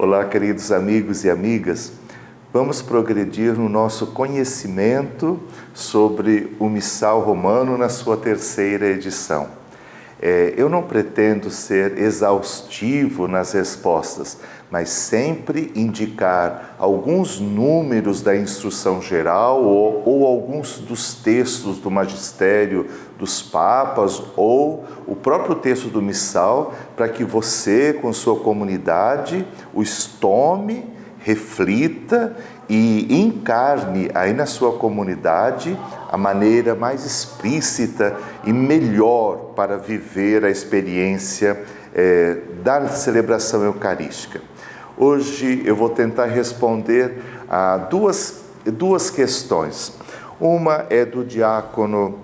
Olá, queridos amigos e amigas. Vamos progredir no nosso conhecimento sobre o Missal Romano na sua terceira edição. Eu não pretendo ser exaustivo nas respostas, mas sempre indicar alguns números da instrução geral ou alguns dos textos do magistério dos papas ou o próprio texto do missal, para que você, com sua comunidade, os tome, reflita e encarne aí na sua comunidade a maneira mais explícita e melhor para viver a experiência da celebração eucarística. Hoje eu vou tentar responder a duas questões. Uma é do diácono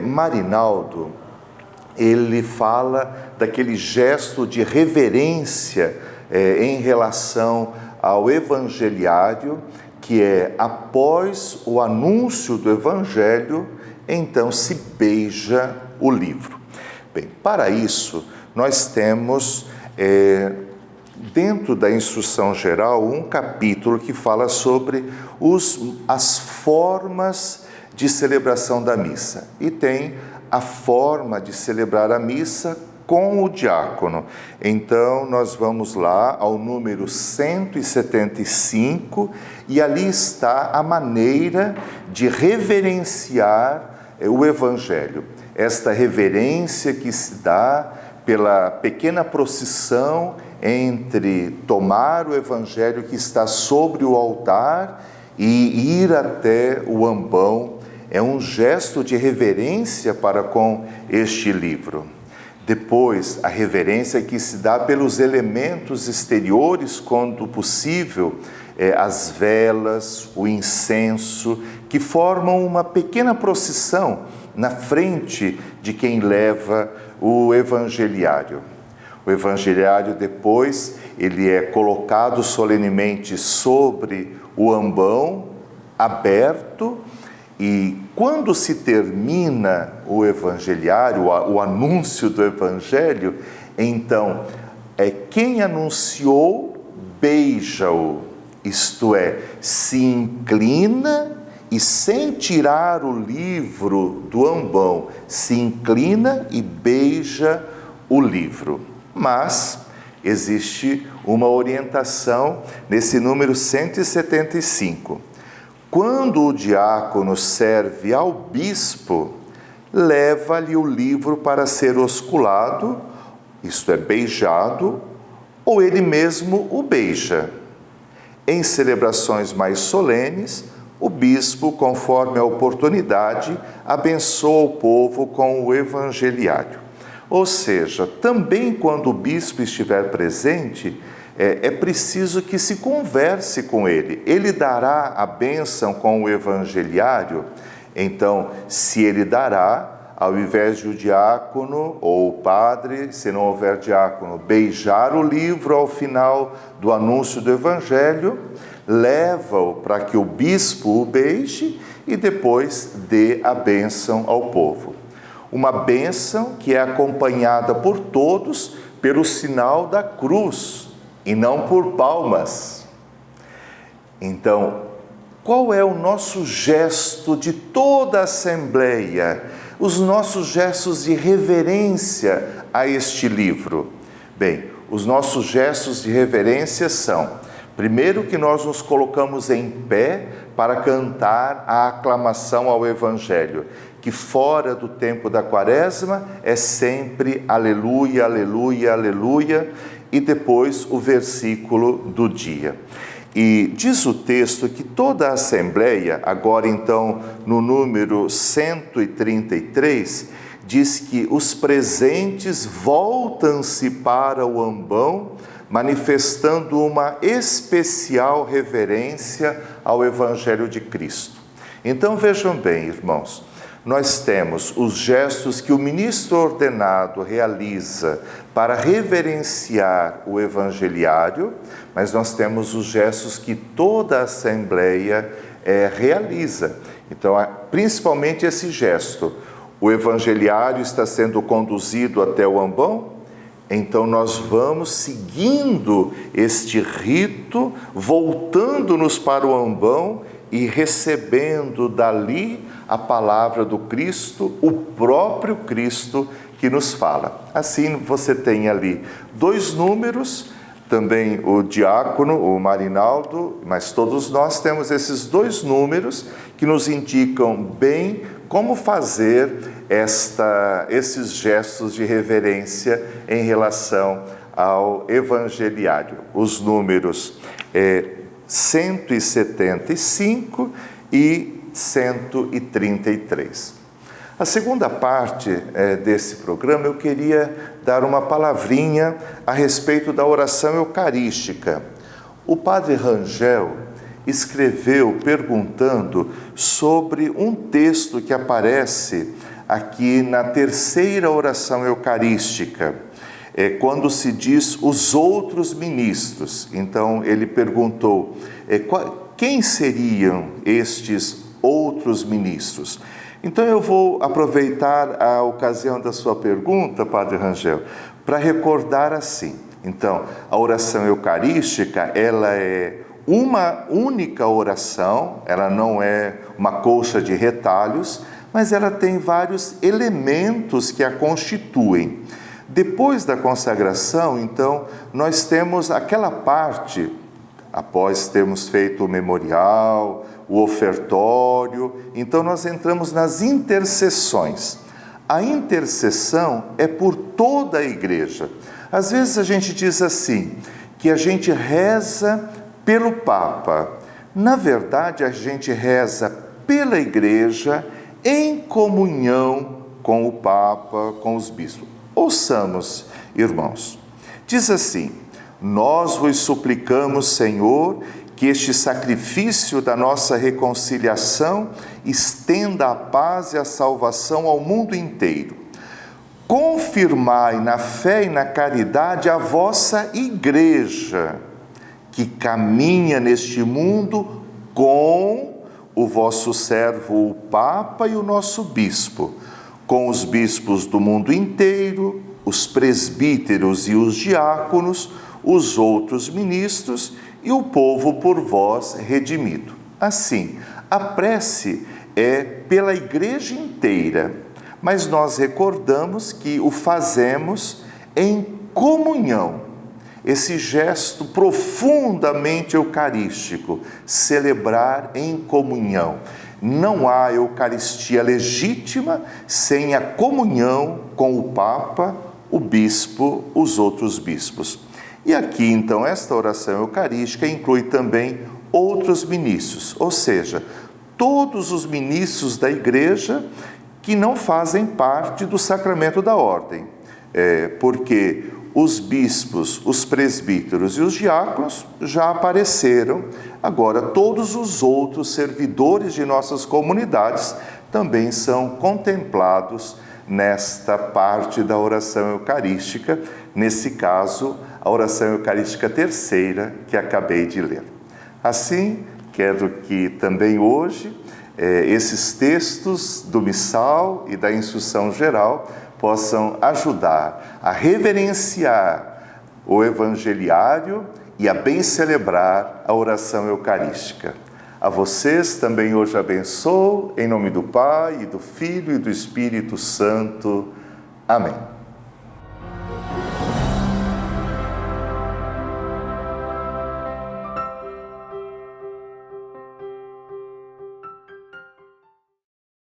Marinaldo. Ele fala daquele gesto de reverência em relação ao evangeliário, que é após o anúncio do evangelho, então se beija o livro. Bem, para isso, nós temos, dentro da instrução geral, um capítulo que fala sobre as formas de celebração da missa. E tem a forma de celebrar a missa com o diácono. Então, nós vamos lá ao número 175 e ali está a maneira de reverenciar o Evangelho. Esta reverência que se dá pela pequena procissão entre tomar o Evangelho que está sobre o altar e ir até o ambão. É um gesto de reverência para com este livro. Depois, a reverência que se dá pelos elementos exteriores, quando possível, as velas, o incenso, que formam uma pequena procissão na frente de quem leva o evangeliário. O evangeliário, depois, ele é colocado solenemente sobre o ambão, aberto, e quando se termina o evangeliário, o anúncio do evangelho, então, quem anunciou, beija-o, isto é, se inclina e sem tirar o livro do ambão, se inclina e beija o livro. Mas existe uma orientação nesse número 175. Quando o diácono serve ao bispo, leva-lhe o livro para ser osculado, isto é, beijado, ou ele mesmo o beija. Em celebrações mais solenes, o bispo, conforme a oportunidade, abençoa o povo com o evangeliário. Ou seja, também quando o bispo estiver presente, é preciso que se converse com ele. Ele dará a bênção com o evangeliário. Então, se ele dará, ao invés de o diácono ou o padre, se não houver diácono, beijar o livro ao final do anúncio do evangelho, leva-o para que o bispo o beije e depois dê a bênção ao povo. Uma bênção que é acompanhada por todos pelo sinal da cruz, e não por palmas. Então, qual é o nosso gesto de toda a Assembleia? Os nossos gestos de reverência a este livro? Bem, os nossos gestos de reverência são, primeiro, que nós nos colocamos em pé para cantar a aclamação ao Evangelho, que fora do tempo da Quaresma é sempre aleluia, aleluia, aleluia, e depois o versículo do dia. E diz o texto que toda a Assembleia, agora então no número 133, diz que os presentes voltam-se para o ambão, manifestando uma especial reverência ao Evangelho de Cristo. Então vejam bem, irmãos, nós temos os gestos que o ministro ordenado realiza para reverenciar o evangeliário, mas nós temos os gestos que toda a Assembleia realiza. Então, principalmente esse gesto, o evangeliário está sendo conduzido até o ambão, Então nós vamos seguindo este rito, voltando-nos para o ambão e recebendo dali a palavra do Cristo, o próprio Cristo que nos fala. Assim você tem ali 2 números, também o diácono, o Marinaldo, mas todos nós temos esses 2 números que nos indicam bem como fazer esses gestos de reverência em relação ao evangeliário. Os números 175 e 133. A segunda parte desse programa eu queria dar uma palavrinha a respeito da oração eucarística. O padre Rangel escreveu perguntando sobre um texto que aparece aqui na terceira oração eucarística, quando se diz os outros ministros. Então ele perguntou, quem seriam estes outros ministros? Então eu vou aproveitar a ocasião da sua pergunta, Padre Rangel, para recordar assim. Então, a oração eucarística, ela é uma única oração, ela não é uma colcha de retalhos, mas ela tem vários elementos que a constituem. Depois da consagração, então, nós temos aquela parte, após termos feito o memorial, o ofertório, então nós entramos nas intercessões. A intercessão é por toda a igreja. Às vezes a gente diz assim, que a gente reza pelo Papa. Na verdade, a gente reza pela igreja em comunhão com o Papa, com os bispos. Ouçamos, irmãos. Diz assim: nós vos suplicamos, Senhor, que este sacrifício da nossa reconciliação estenda a paz e a salvação ao mundo inteiro. Confirmai na fé e na caridade a vossa igreja, que caminha neste mundo com o vosso servo, o Papa, e o nosso bispo, com os bispos do mundo inteiro, os presbíteros e os diáconos, os outros ministros e o povo por vós redimido. Assim, a prece é pela igreja inteira, mas nós recordamos que o fazemos em comunhão. Esse gesto profundamente eucarístico, celebrar em comunhão. Não há Eucaristia legítima sem a comunhão com o Papa, o bispo, os outros bispos. E aqui, então, esta oração eucarística inclui também outros ministros, ou seja, todos os ministros da igreja que não fazem parte do sacramento da ordem, porque os bispos, os presbíteros e os diáconos já apareceram. Agora, todos os outros servidores de nossas comunidades também são contemplados nesta parte da oração eucarística, nesse caso, a oração eucarística terceira que acabei de ler. Assim, quero que também hoje esses textos do missal e da instrução geral possam ajudar a reverenciar o evangeliário e a bem celebrar a oração eucarística. A vocês também hoje abençoo, em nome do Pai, e do Filho e do Espírito Santo. Amém.